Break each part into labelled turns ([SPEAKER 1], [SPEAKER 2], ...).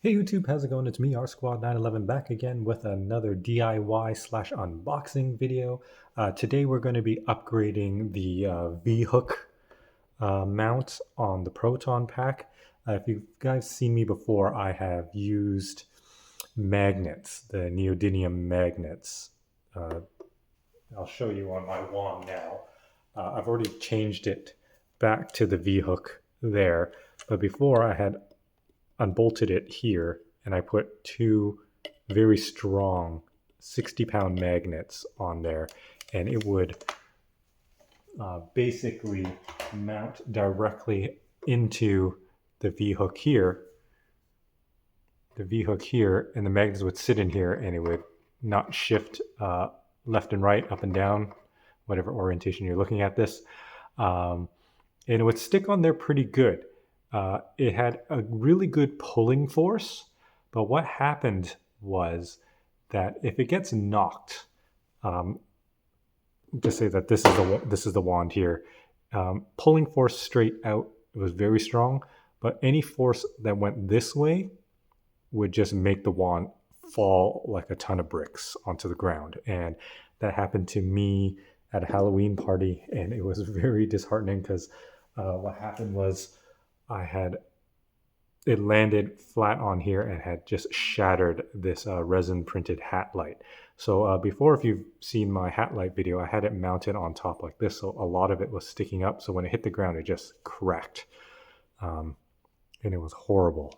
[SPEAKER 1] Hey YouTube, how's it going? It's me, R-Squad911, back again with another DIY/unboxing video. Today we're going to be upgrading the V-hook mount on the Proton pack. If you guys seen me before, I have used magnets, the neodymium magnets. I'll show you on my wand now. I've already changed it back to the V-hook there, but before I had unbolted it here and I put two very strong 60-pound magnets on there, and it would basically mount directly into the V-hook here, and the magnets would sit in here and it would not shift left and right, up and down, whatever orientation you're looking at this, and it would stick on there pretty good. It had a really good pulling force, but what happened was that if it gets knocked, just say that this is the wand here, pulling force straight out, it was very strong, but any force that went this way would just make the wand fall like a ton of bricks onto the ground. And that happened to me at a Halloween party, and it was very disheartening because what happened was it landed flat on here and had just shattered this resin printed hat light. So before, if you've seen my hat light video, I had it mounted on top like this, so a lot of it was sticking up, so when it hit the ground it just cracked, and it was horrible.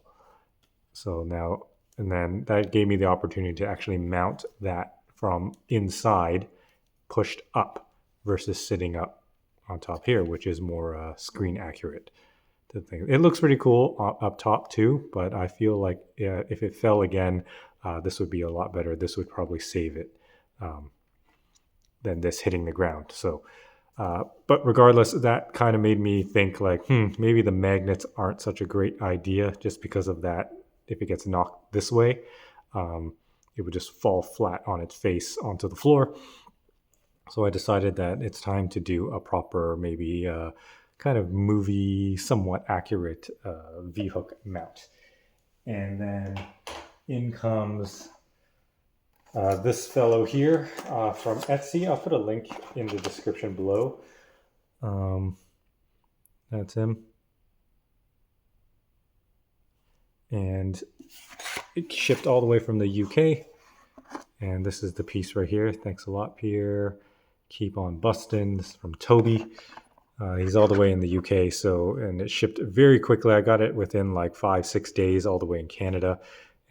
[SPEAKER 1] So now, and then that gave me the opportunity to actually mount that from inside, pushed up, versus sitting up on top here, which is more screen accurate. It looks pretty cool up top too, but I feel like if it fell again, this would be a lot better. This would probably save it than this hitting the ground. So, but regardless, that kind of made me think like, maybe the magnets aren't such a great idea, just because of that. If it gets knocked this way, it would just fall flat on its face onto the floor. So I decided that it's time to do a proper, maybe kind of movie, somewhat accurate V-hook mount. And then in comes this fellow here from Etsy. I'll put a link in the description below. That's him. And it shipped all the way from the UK. And this is the piece right here. Thanks a lot, Pierre. Keep on bustin'. This is from Toby. He's all the way in the UK, and it shipped very quickly. I got it within like 5-6 days, all the way in Canada.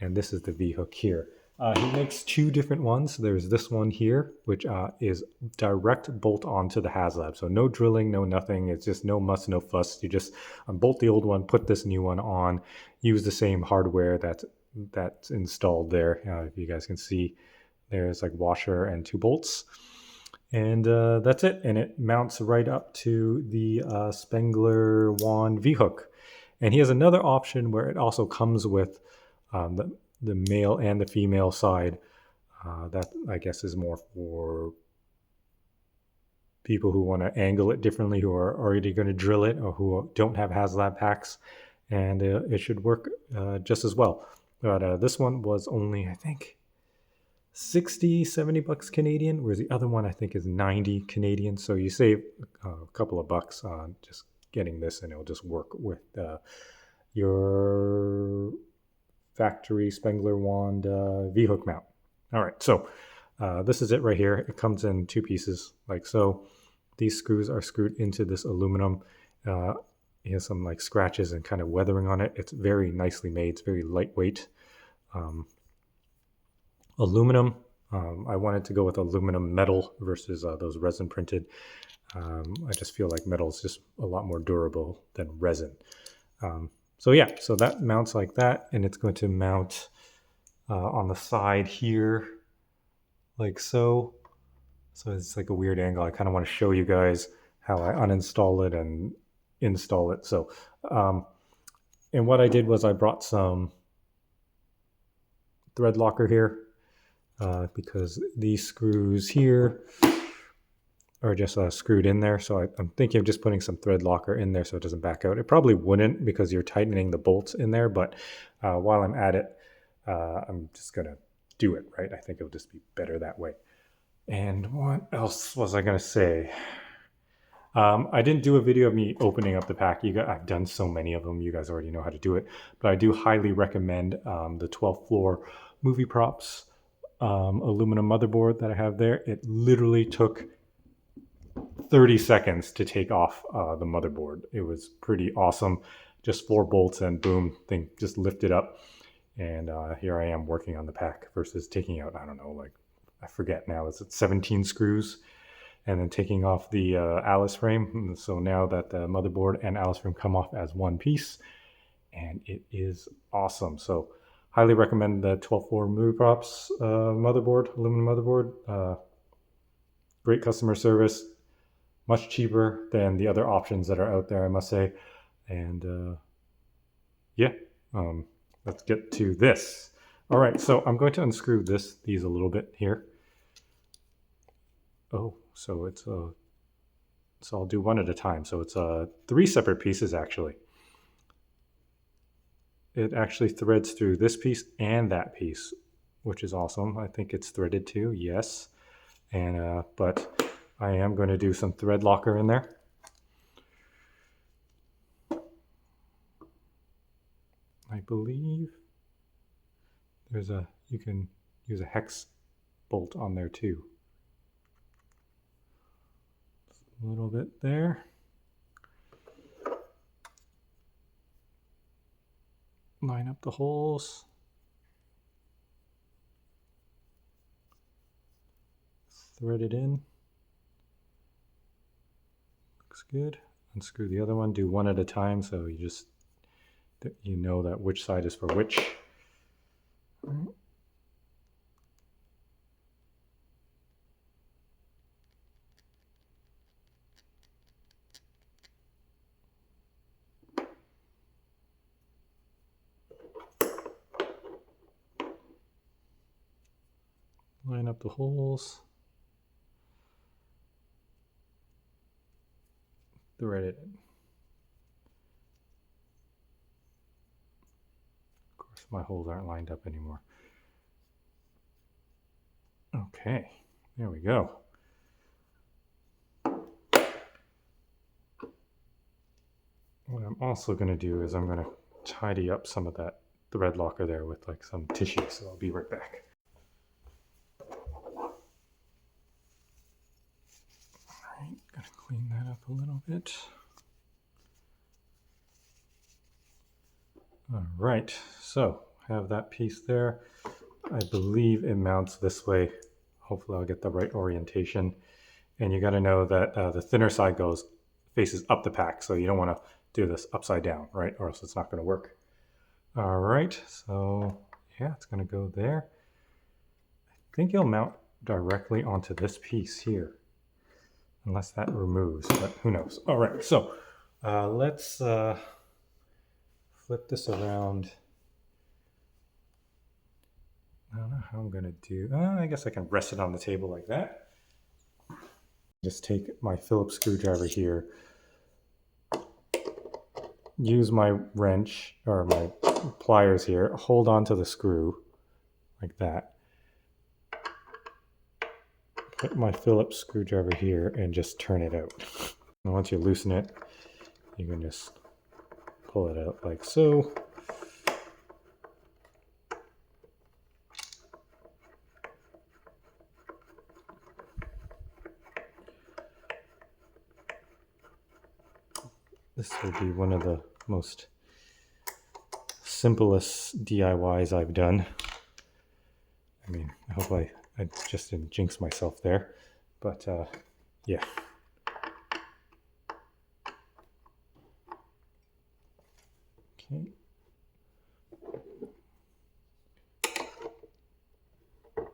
[SPEAKER 1] And this is the V-hook here. He makes two different ones. There's this one here, which is direct bolt onto the Haslab. So no drilling, no nothing. It's just no muss, no fuss. You just unbolt the old one, put this new one on, use the same hardware that's installed there. If you guys can see, there's like washer and two bolts. And that's it. And it mounts right up to the Spengler wand V-hook. And he has another option where it also comes with the male and the female side. That, I guess, is more for people who want to angle it differently, who are already going to drill it, or who don't have Haslab packs. And it should work just as well. But this one was only, I think, 60-70 bucks Canadian, whereas the other one I think is 90 Canadian. So you save a couple of bucks on just getting this, and it'll just work with your factory Spengler wand V-hook mount. All right, so this is it right here. It comes in two pieces like so. These screws are screwed into this aluminum. It has some like scratches and kind of weathering on it. It's very nicely made. It's very lightweight. Aluminum. I wanted to go with aluminum metal versus those resin printed. I just feel like metal is just a lot more durable than resin. So yeah, so that mounts like that, and it's going to mount on the side here like so. So it's like a weird angle. I kind of want to show you guys how I uninstall it and install it. So, and what I did was I brought some thread locker here. Because these screws here, or just screwed in there. So I'm thinking of just putting some thread locker in there so it doesn't back out. It probably wouldn't because you're tightening the bolts in there, but while I'm at it, I'm just going to do it, right? I think it'll just be better that way. And what else was I going to say? I didn't do a video of me opening up the pack. I've done so many of them. You guys already know how to do it. But I do highly recommend the 12th floor movie props aluminum motherboard that I have there. It literally took 30 seconds to take off the motherboard. It was pretty awesome. Just 4 bolts and boom, thing just lifted up. And here I am working on the pack versus taking out, I don't know, like, I forget now, is it 17 screws? And then taking off the Alice frame. So now that the motherboard and Alice frame come off as one piece, and it is awesome. So highly recommend the 12-4 movie props motherboard, aluminum motherboard. Great customer service, much cheaper than the other options that are out there, I must say. And yeah, let's get to this. All right, so I'm going to unscrew these a little bit here. Oh, so so I'll do one at a time. So it's 3 separate pieces actually. It actually threads through this piece and that piece, which is awesome. I think it's threaded too, yes. And but I am going to do some thread locker in there. I believe you can use a hex bolt on there too. A little bit there. Line up the holes. Thread it in. Looks good. Unscrew the other one. Do one at a time so you know that which side is for which. All right. Line up the holes. Thread it in. Of course, my holes aren't lined up anymore. Okay, there we go. What I'm also going to do is I'm going to tidy up some of that thread locker there with like some tissue, so I'll be right back. Alright, gotta clean that up a little bit. Alright, so have that piece there. I believe it mounts this way. Hopefully I'll get the right orientation. And you got to know that the thinner side faces up the pack, so you don't want to do this upside down, right? Or else it's not going to work. All right, so yeah, it's going to go there. I think you'll mount directly onto this piece here, unless that removes, but who knows. All right, so let's flip this around. I don't know how I'm going to do. I guess I can rest it on the table like that. Just take my Phillips screwdriver here, use my wrench or my pliers here, hold on to the screw like that. Put my Phillips screwdriver here and just turn it out. And once you loosen it, you can just pull it out like so. This will be one of the most simplest DIYs I've done. I mean, I hope I just didn't jinx myself there, but yeah. Okay. Of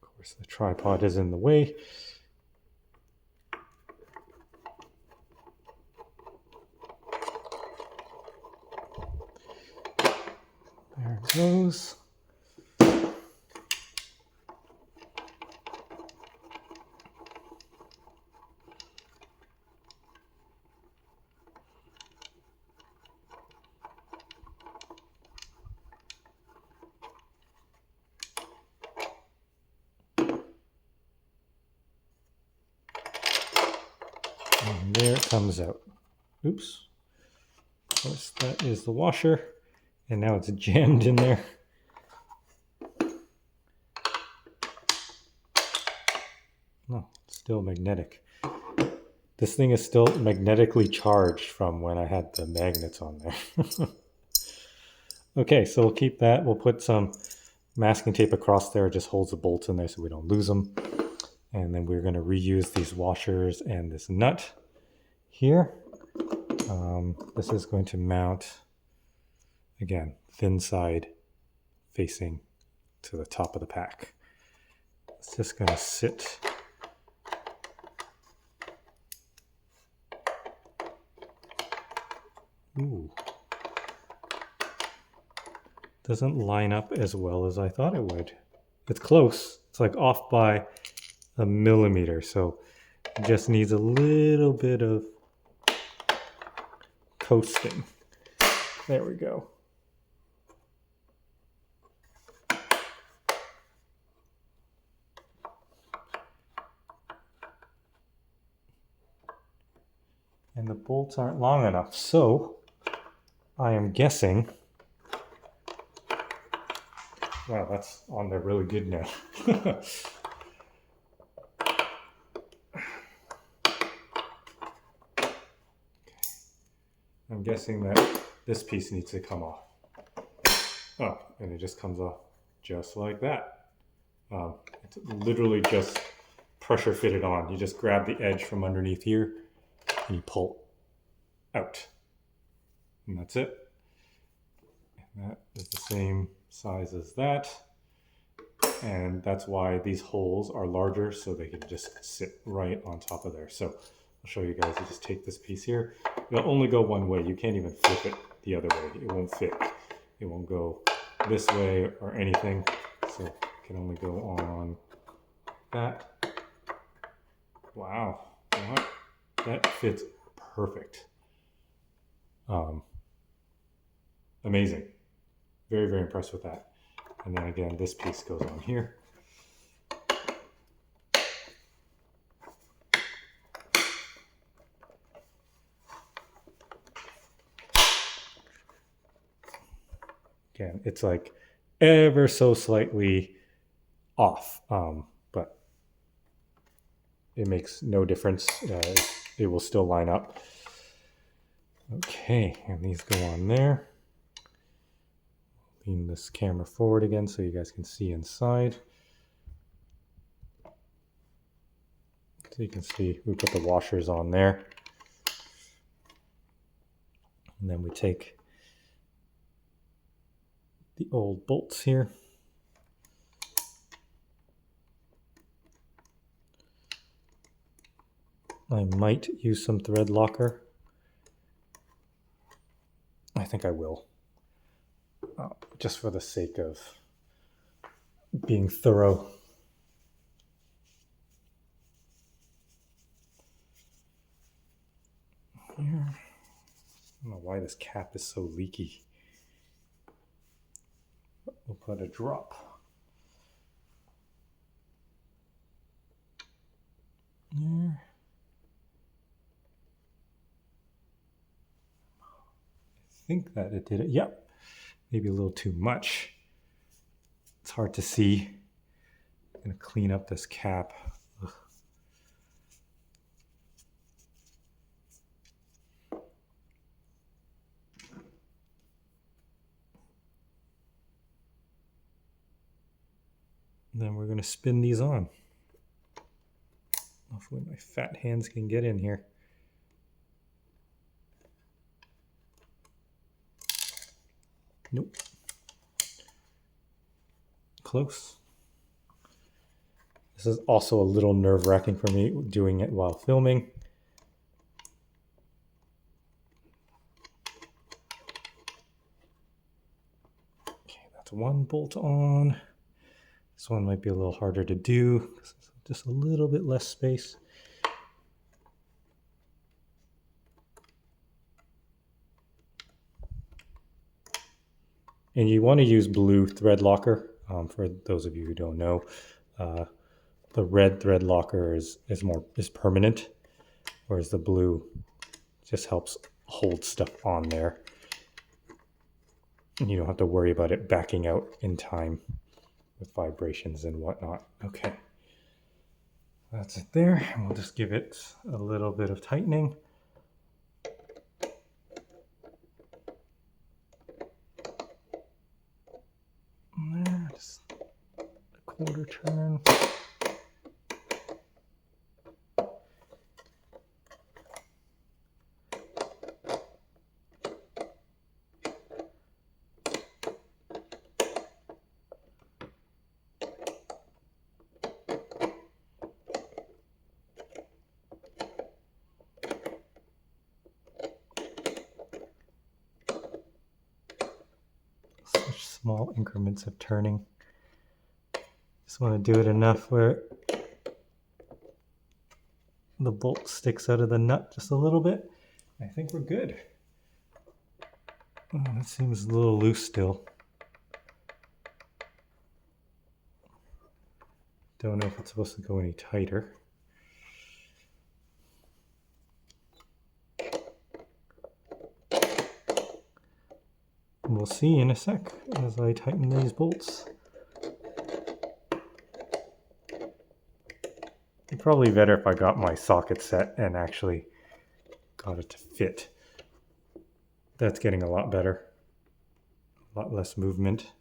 [SPEAKER 1] course, the tripod is in the way. There it goes. comes out. Oops. Of course, that is the washer, and now it's jammed in there. No, it's still magnetic. This thing is still magnetically charged from when I had the magnets on there. Okay, so we'll keep that. We'll put some masking tape across there. It just holds the bolts in there so we don't lose them. And then we're going to reuse these washers and this nut here. This is going to mount, again, thin side facing to the top of the pack. It's just going to sit Ooh. Doesn't line up as well as I thought it would. It's close. It's like off by a millimeter, so it just needs a little bit of coasting. There we go. And the bolts aren't long enough, so I am guessing. Wow, that's on there really good now. I'm guessing that this piece needs to come off. Oh, and it just comes off just like that. It's literally just pressure fitted on. You just grab the edge from underneath here and you pull out. And that's it. And that is the same size as that. And that's why these holes are larger, so they can just sit right on top of there. So I'll show you guys. You just take this piece here. It'll only go one way. You can't even flip it the other way. It won't fit. It won't go this way or anything. So it can only go on that. Wow. That fits perfect. Amazing. Very, very impressed with that. And then again, this piece goes on here. Again, it's like ever so slightly off, but it makes no difference. It will still line up. Okay, and these go on there. Lean this camera forward again so you guys can see inside. So you can see we put the washers on there. And then we take the old bolts here. I might use some thread locker. I think I will. Just for the sake of being thorough. Here. I don't know why this cap is so leaky. We'll put a drop. There. I think that it did it. Yep. Maybe a little too much. It's hard to see. I'm going to clean up this cap. Ugh. Then we're going to spin these on. Hopefully my fat hands can get in here. Nope. Close. This is also a little nerve-wracking for me doing it while filming. Okay, that's one bolt on. This one might be a little harder to do because it's just a little bit less space. And you want to use blue thread locker. For those of you who don't know, the red thread locker is permanent, whereas the blue Just helps hold stuff on there. And you don't have to worry about it backing out in time with vibrations and whatnot. Okay. That's it there. And we'll just give it a little bit of tightening. And there, just a quarter turn. Such small increments of turning. Just want to do it enough where the bolt sticks out of the nut just a little bit. I think we're good. Oh, that seems a little loose still. Don't know if it's supposed to go any tighter. We'll see in a sec as I tighten these bolts. It'd probably be better if I got my socket set and actually got it to fit. That's getting a lot better. A lot less movement.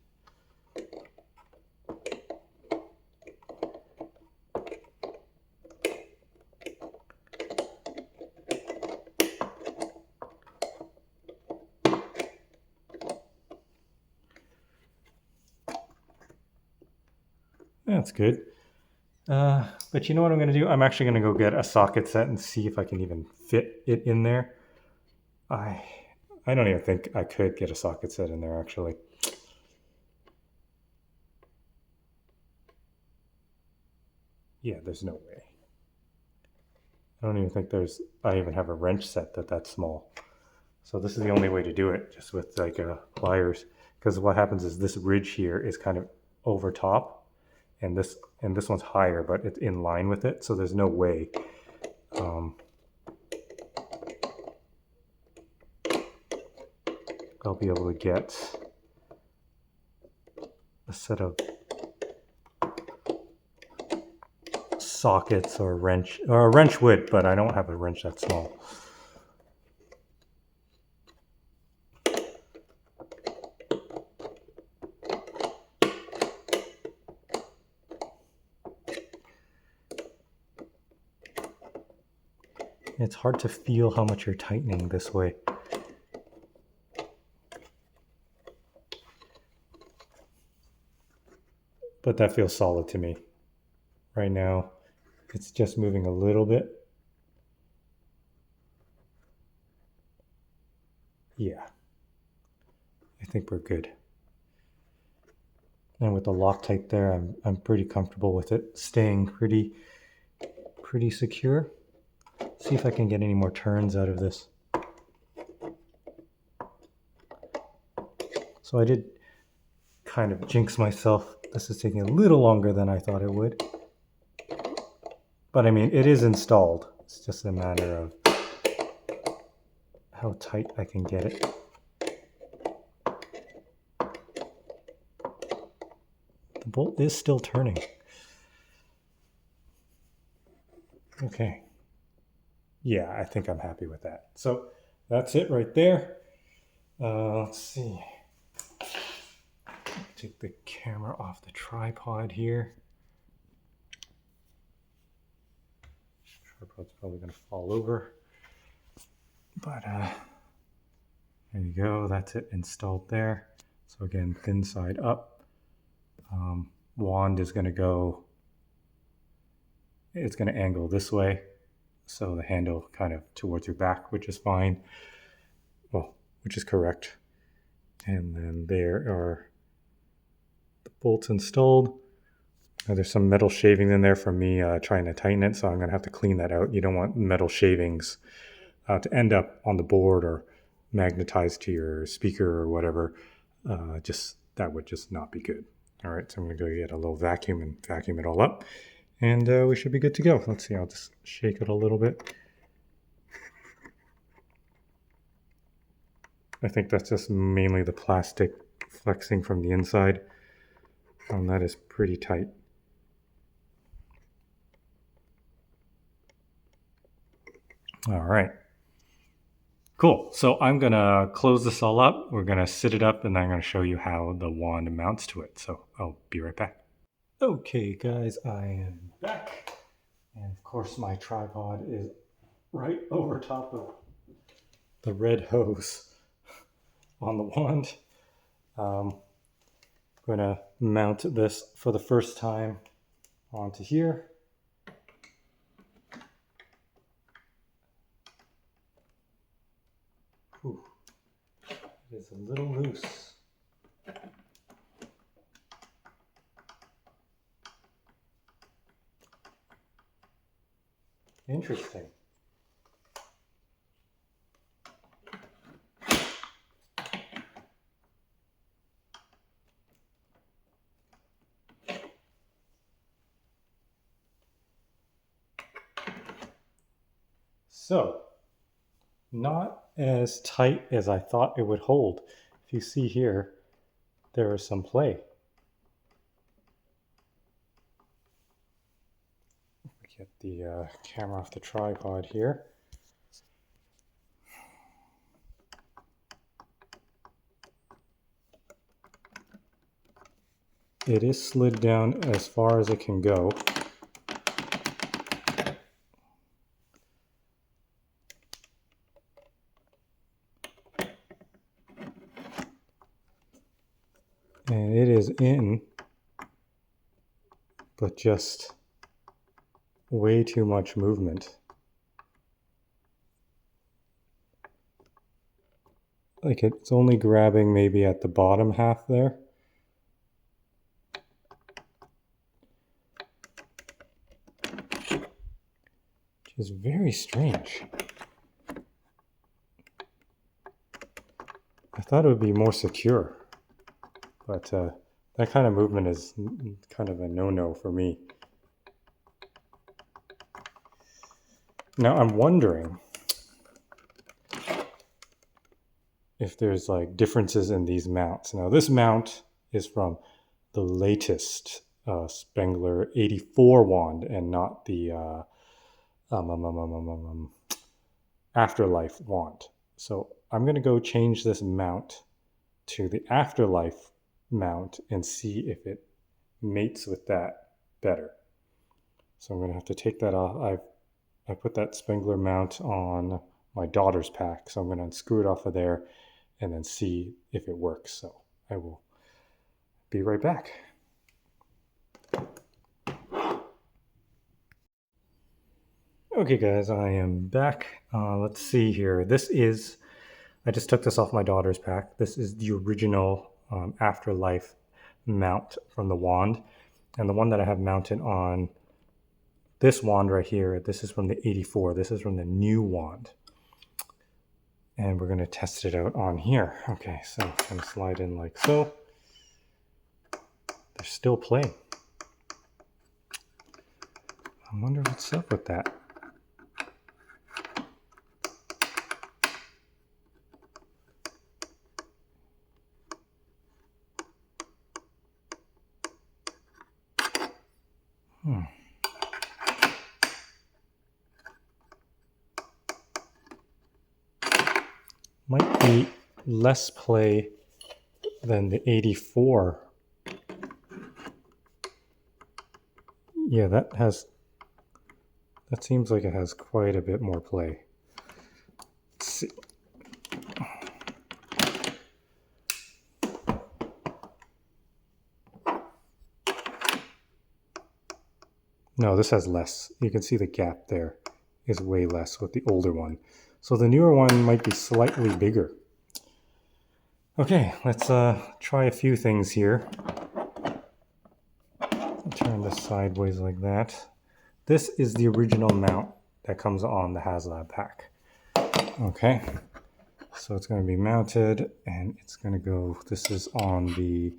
[SPEAKER 1] That's good. But you know what I'm going to do? I'm actually going to go get a socket set and see if I can even fit it in there. I don't even think I could get a socket set in there, actually. Yeah, there's no way. I don't even think I even have a wrench set that's small. So this is the only way to do it, just with like pliers. Because what happens is this ridge here is kind of over top, and this one's higher, but it's in line with it. So there's no way. I'll be able to get a set of sockets or a wrench would, but I don't have a wrench that small. It's hard to feel how much you're tightening this way. But that feels solid to me. Right now, it's just moving a little bit. Yeah, I think we're good. And with the Loctite there, I'm pretty comfortable with it staying pretty secure. See if I can get any more turns out of this. So I did kind of jinx myself. This is taking a little longer than I thought it would. But I mean, it is installed. It's just a matter of how tight I can get it. The bolt is still turning. Okay. Yeah, I think I'm happy with that. So that's it right there. Let's see. Take the camera off the tripod here. Tripod's probably going to fall over. But there you go. That's it installed there. So again, thin side up. Wand is going to go, it's going to angle this way. So the handle kind of towards your back, which is fine. Well, which is correct. And then there are the bolts installed. Now there's some metal shaving in there from me trying to tighten it, so I'm going to have to clean that out. You don't want metal shavings to end up on the board or magnetized to your speaker or whatever. That would just not be good. All right, so I'm going to go get a little vacuum and vacuum it all up. And we should be good to go. Let's see, I'll just shake it a little bit. I think that's just mainly the plastic flexing from the inside. That is pretty tight. All right. Cool. So I'm going to close this all up. We're going to sit it up, and then I'm going to show you how the wand mounts to it. So I'll be right back. Okay, guys, I am back. And of course, my tripod is right over top of the red hose on the wand. I'm going to mount this for the first time onto here. Ooh, it is a little loose. Interesting. So, not as tight as I thought it would hold. If you see here, there is some play. Get the camera off the tripod here. It is slid down as far as it can go. And it is in, but just way too much movement. Like it's only grabbing maybe at the bottom half there. Which is very strange. I thought it would be more secure, but that kind of movement is kind of a no-no for me. Now I'm wondering if there's like differences in these mounts. Now this mount is from the latest Spengler 84 wand and not the Afterlife wand. So I'm going to go change this mount to the Afterlife mount and see if it mates with that better. So I'm going to have to take that off. I put that Spengler mount on my daughter's pack, so I'm going to unscrew it off of there and then see if it works. So I will be right back. Okay guys, I am back. Let's see here. I just took this off my daughter's pack. This is the original Afterlife mount from the wand. And the one that I have mounted on this wand right here, this is from the 84. This is from the new wand. And we're going to test it out on here. Okay, so I'm going to slide in like so. They're still playing. I wonder what's up with that. Might be less play than the 84. Yeah, that seems like it has quite a bit more play. Let's see. No, this has less. You can see the gap there is way less with the older one. So the newer one might be slightly bigger. Okay, let's try a few things here. Turn this sideways like that. This is the original mount that comes on the Haslab pack. Okay, so it's going to be mounted and it's going to go, this is on the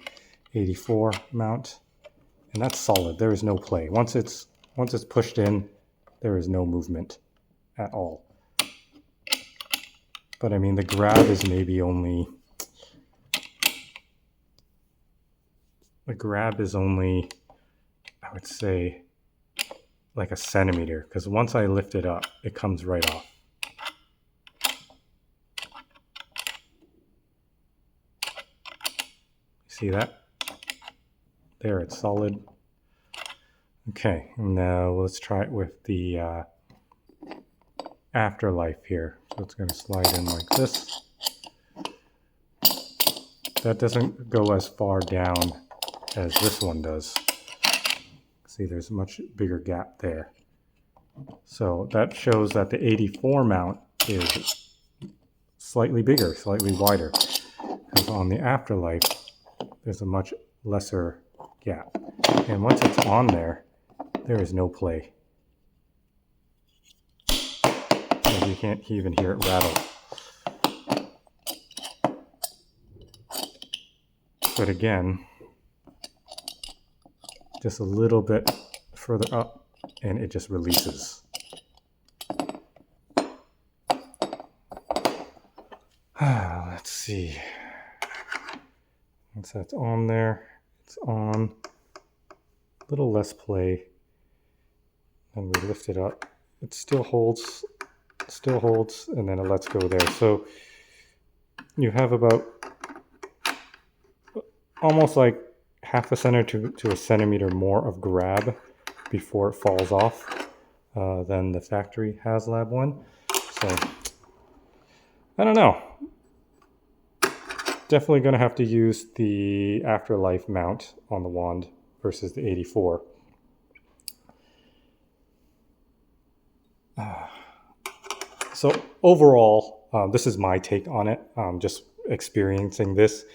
[SPEAKER 1] 84 mount, and that's solid. There is no play. Once it's pushed in, there is no movement at all. But I mean, the grab is maybe only, I would say, like a centimeter, because once I lift it up, it comes right off. See that? There, it's solid. Okay, now let's try it with the afterlife here. So it's going to slide in like this. That doesn't go as far down as this one does. See, there's a much bigger gap there. So that shows that the 84 mount is slightly bigger, slightly wider. Because on the afterlife, there's a much lesser gap. And once it's on there, there is no play. And you can't even hear it rattle. But again, just a little bit further up and it just releases. Let's see. Once that's on there, it's on. A little less play. And we lift it up. It still holds, and then it lets go there. So you have about almost like half a centimeter to a centimeter more of grab before it falls off than the factory Haslab one. So I don't know. Definitely going to have to use the afterlife mount on the wand versus the 84. So overall, this is my take on it. Just experiencing this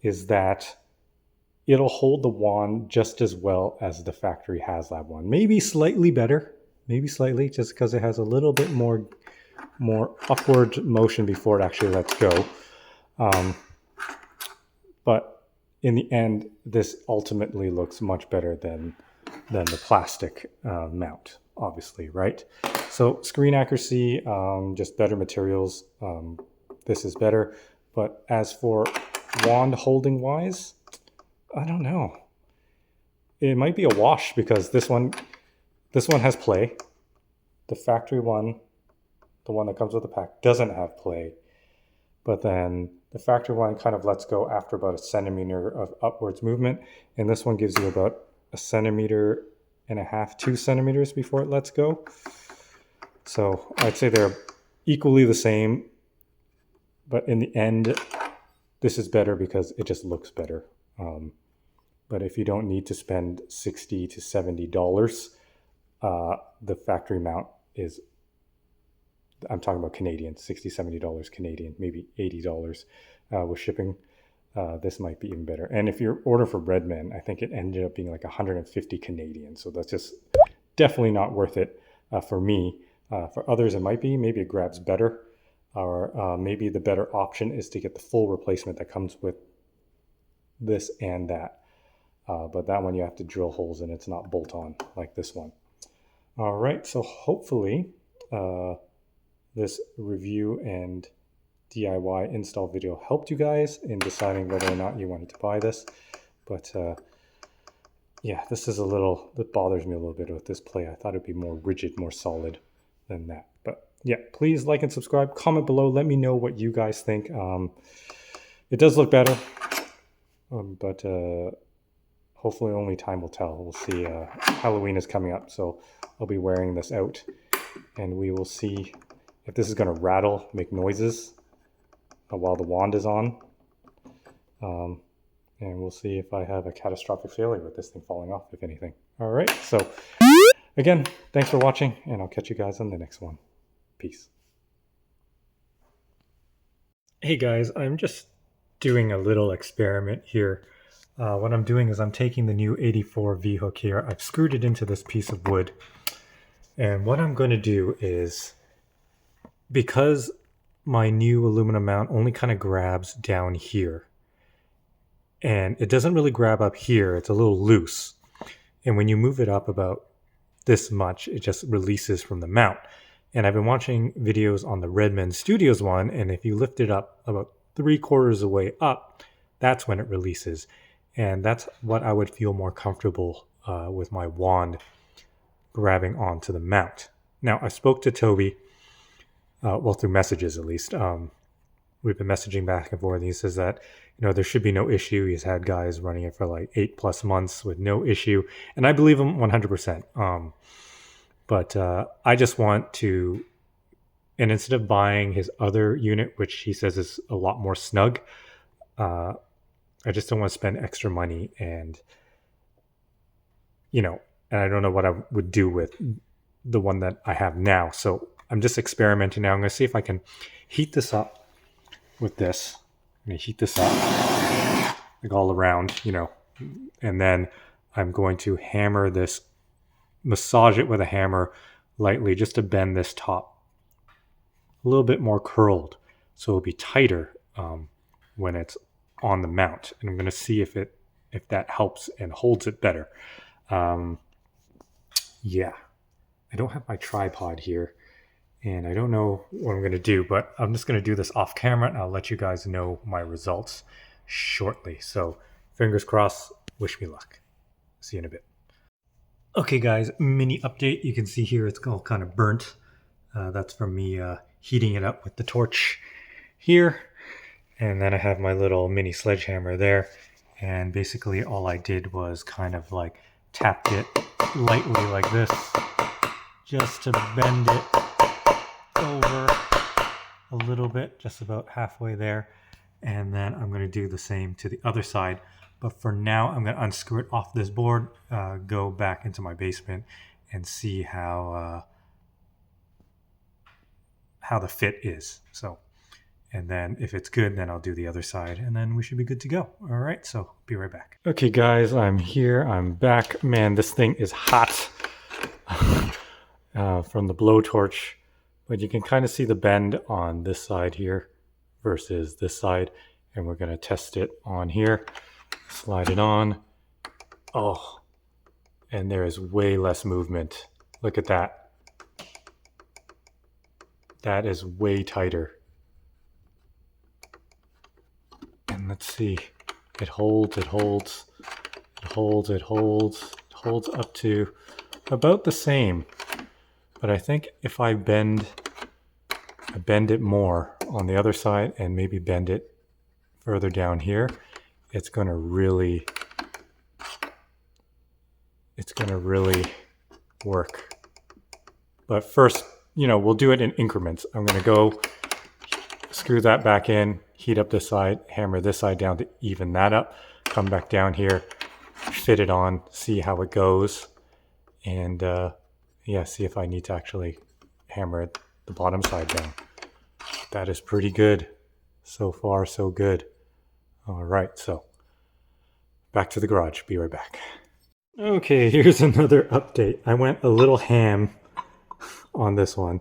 [SPEAKER 1] is that it'll hold the wand just as well as the factory Haslab one. Maybe slightly better, maybe slightly, just because it has a little bit more upward motion before it actually lets go. But in the end, this ultimately looks much better than the plastic mount, obviously, right? So screen accuracy, just better materials. This is better. But as for wand holding wise, I don't know. It might be a wash because this one has play. The factory one, the one that comes with the pack, doesn't have play. But then the factory one kind of lets go after about a centimeter of upwards movement. And this one gives you about 1.5 centimeters, 2 centimeters before it lets go. So I'd say they're equally the same. But in the end, this is better because it just looks better. But if you don't need to spend $60 to $70, the factory mount is, I'm talking about Canadian, $60, $70 Canadian, maybe $80 with shipping. This might be even better. And if you're ordering for Redman, I think it ended up being like 150 Canadian. So that's just definitely not worth it for me. For others, it might be. Maybe it grabs better. Or maybe the better option is to get the full replacement that comes with this and that. But that one you have to drill holes in. It's not bolt on like this one. All right, so hopefully this review and DIY install video helped you guys in deciding whether or not you wanted to buy this. But yeah, this is it bothers me a little bit with this play. I thought it'd be more rigid, more solid than that. But yeah, please like and subscribe, comment below, let me know what you guys think. It does look better, but hopefully only time will tell. We'll see. Halloween is coming up, so I'll be wearing this out, and we will see if this is going to rattle, make noises while the wand is on. And we'll see if I have a catastrophic failure with this thing falling off, if anything. All right, so again, thanks for watching, and I'll catch you guys on the next one. Peace. Hey guys, I'm just doing a little experiment here. What I'm doing is I'm taking the new 84 V-hook here. I've screwed it into this piece of wood. And what I'm going to do is, because my new aluminum mount only kind of grabs down here, and it doesn't really grab up here, it's a little loose. And when you move it up about this much, it just releases from the mount. And I've been watching videos on the Redmond Studios one, and if you lift it up about 3/4 of the way up, that's when it releases. And that's what I would feel more comfortable with my wand grabbing onto the mount. Now, I spoke to Toby, well, through messages at least. We've been messaging back and forth. And he says that there should be no issue. He's had guys running it for like 8+ months with no issue, and I believe him 100%. But I just want to, and instead of buying his other unit, which he says is a lot more snug, I just don't want to spend extra money, and and I don't know what I would do with the one that I have now. So I'm just experimenting now. I'm going to see if I can heat this up with this. I'm going to heat this up like all around, and then I'm going to hammer this, massage it with a hammer lightly just to bend this top a little bit more curled so it'll be tighter when it's on the mount. And I'm going to see if that helps and holds it better. Yeah, I don't have my tripod here, and I don't know what I'm going to do, but I'm just going to do this off camera, and I'll let you guys know my results shortly. So fingers crossed, wish me luck. See you in a bit. Okay guys, mini update. You can see here it's all kind of burnt. That's from me heating it up with the torch here. And then I have my little mini sledgehammer there. And basically all I did was kind of like tapped it lightly like this, just to bend it over a little bit, just about halfway there. And then I'm going to do the same to the other side. But for now, I'm going to unscrew it off this board, go back into my basement, and see how the fit is. So, and then if it's good, then I'll do the other side, and then we should be good to go. All right, so be right back. Okay, guys, I'm here. I'm back. Man, this thing is hot from the blowtorch, but you can kind of see the bend on this side here versus this side, and we're going to test it on here. Slide it on. Oh, and there is way less movement. Look at that. That is way tighter. And let's see. It holds, it holds, it holds, it holds, it holds up to about the same. But I think if I bend it more on the other side and maybe bend it further down here, it's going to really work. But first, we'll do it in increments. I'm going to go screw that back in, heat up this side, hammer this side down to even that up, come back down here, fit it on, see how it goes, and see if I need to actually hammer the bottom side down. That is pretty good. So far, so good. All right, so back to the garage. Be right back. Okay, here's another update. I went a little ham on this one.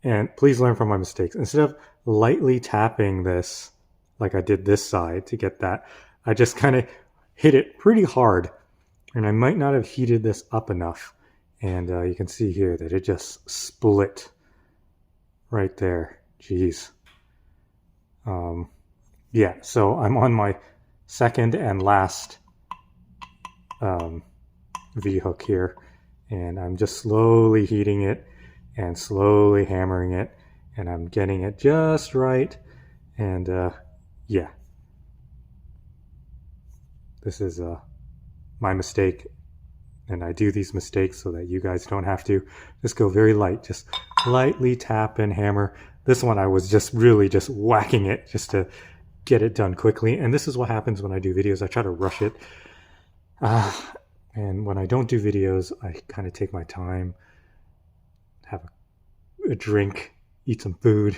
[SPEAKER 1] And please learn from my mistakes. Instead of lightly tapping this, like I did this side to get that, I just kind of hit it pretty hard. And I might not have heated this up enough. And you can see here that it just split right there. Jeez. Yeah, so I'm on my second and last V-hook here, and I'm just slowly heating it and slowly hammering it, and I'm getting it just right. And yeah, this is my mistake, and I do these mistakes so that you guys don't have to. Just go very light, just lightly tap and hammer. This one I was just really just whacking it just to get it done quickly. And this is what happens when I do videos. I try to rush it. And when I don't do videos, I kind of take my time, have a drink, eat some food.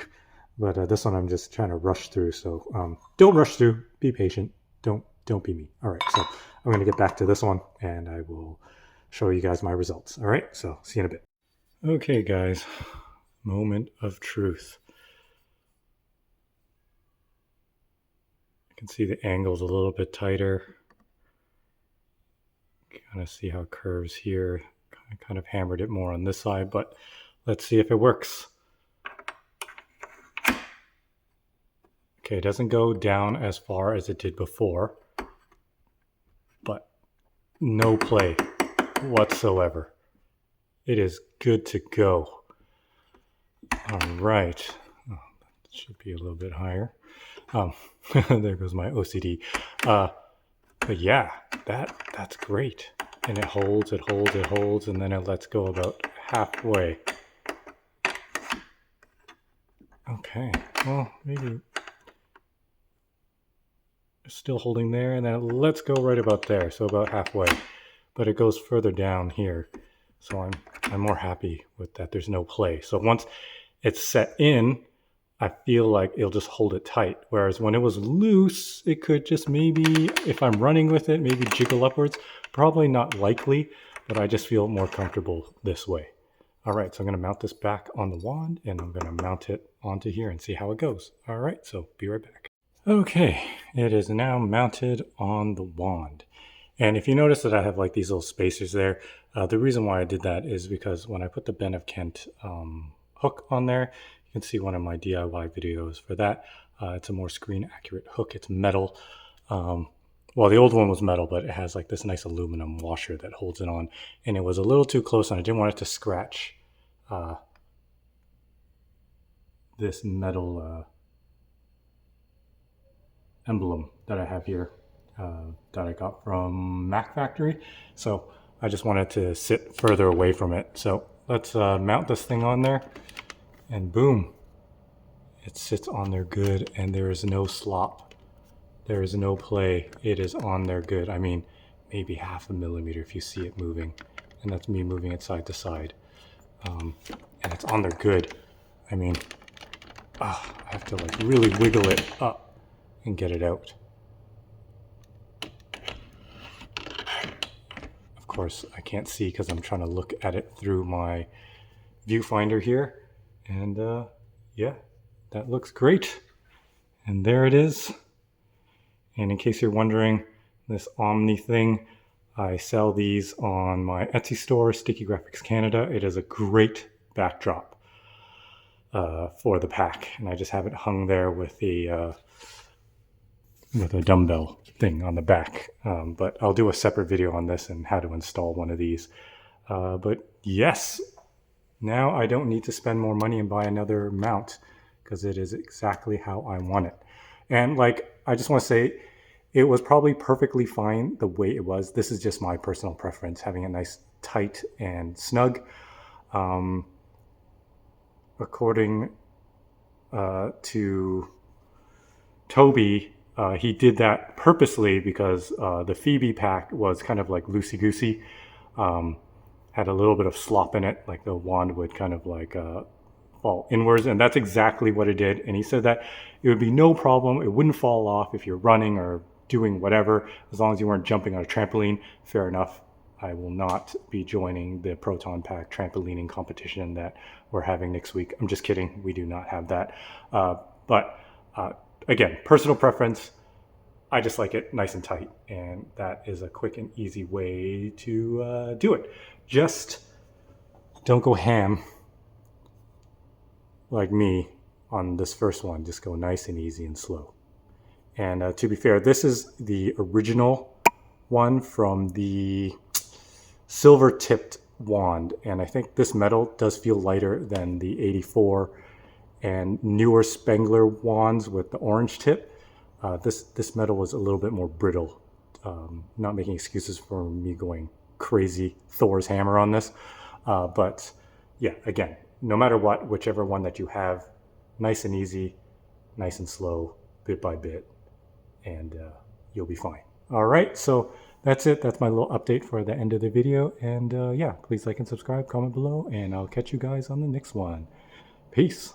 [SPEAKER 1] But this one I'm just trying to rush through. So don't rush through. Be patient. Don't be me. All right, so I'm going to get back to this one, and I will show you guys my results. All right, so see you in a bit. Okay, guys, moment of truth. You can see the angle's a little bit tighter. Kind of see how it curves here, I kind of hammered it more on this side, but let's see if it works. Okay, it doesn't go down as far as it did before, but no play whatsoever. It is good to go. All right. Oh, that should be a little bit higher. There goes my OCD. But yeah, that's great. And it holds, and then it lets go about halfway. Okay, well, maybe it's still holding there, and then it lets go right about there, so about halfway. But it goes further down here, so I'm more happy with that. There's no play. So once it's set in, I feel like it'll just hold it tight. Whereas when it was loose, it could just maybe, if I'm running with it, maybe jiggle upwards. Probably not likely, but I just feel more comfortable this way. All right, so I'm gonna mount this back on the wand, and I'm gonna mount it onto here and see how it goes. All right, so be right back. Okay, it is now mounted on the wand. And if you notice that I have like these little spacers there, the reason why I did that is because when I put the Ben of Kent hook on there, you can see one of my DIY videos for that. It's a more screen accurate hook. It's metal. Well, the old one was metal, but it has like this nice aluminum washer that holds it on. And it was a little too close, and I didn't want it to scratch this metal emblem that I have here that I got from Mac Factory. So I just wanted to sit further away from it. So let's mount this thing on there, and boom, it sits on there good, and there is no slop. There is no play. It is on there good. I mean, maybe 0.5 millimeter if you see it moving, and that's me moving it side to side. And it's on there good. I mean, I have to like really wiggle it up and get it out. Of course, I can't see because I'm trying to look at it through my viewfinder here. And yeah, that looks great. And there it is. And in case you're wondering, this Omni thing, I sell these on my Etsy store, Sticky Graphics Canada. It is a great backdrop for the pack. And I just have it hung there with a dumbbell thing on the back. But I'll do a separate video on this and how to install one of these. But yes, now I don't need to spend more money and buy another mount because it is exactly how I want it. And like, I just want to say, it was probably perfectly fine the way it was. This is just my personal preference, having it nice, tight, and snug. According to Toby, he did that purposely because the Phoebe pack was kind of like loosey-goosey. Had a little bit of slop in it, like the wand would kind of like fall inwards, and that's exactly what it did. And he said that it would be no problem. It wouldn't fall off if you're running or doing whatever, as long as you weren't jumping on a trampoline. Fair enough. I will not be joining the Proton Pack trampolining competition that we're having next week. I'm just kidding. We do not have that. But again, personal preference. I just like it nice and tight, and that is a quick and easy way to do it. Just don't go ham like me on this first one. Just go nice and easy and slow. And to be fair, this is the original one from the silver tipped wand, and I think this metal does feel lighter than the 84 and newer Spengler wands with the orange tip. This metal was a little bit more brittle. Not making excuses for me going crazy Thor's hammer on this, but yeah, again, no matter what, whichever one that you have, nice and easy, nice and slow, bit by bit, and you'll be fine. All right, so that's it. That's my little update for the end of the video. And yeah, please like and subscribe, comment below, and I'll catch you guys on the next one. Peace.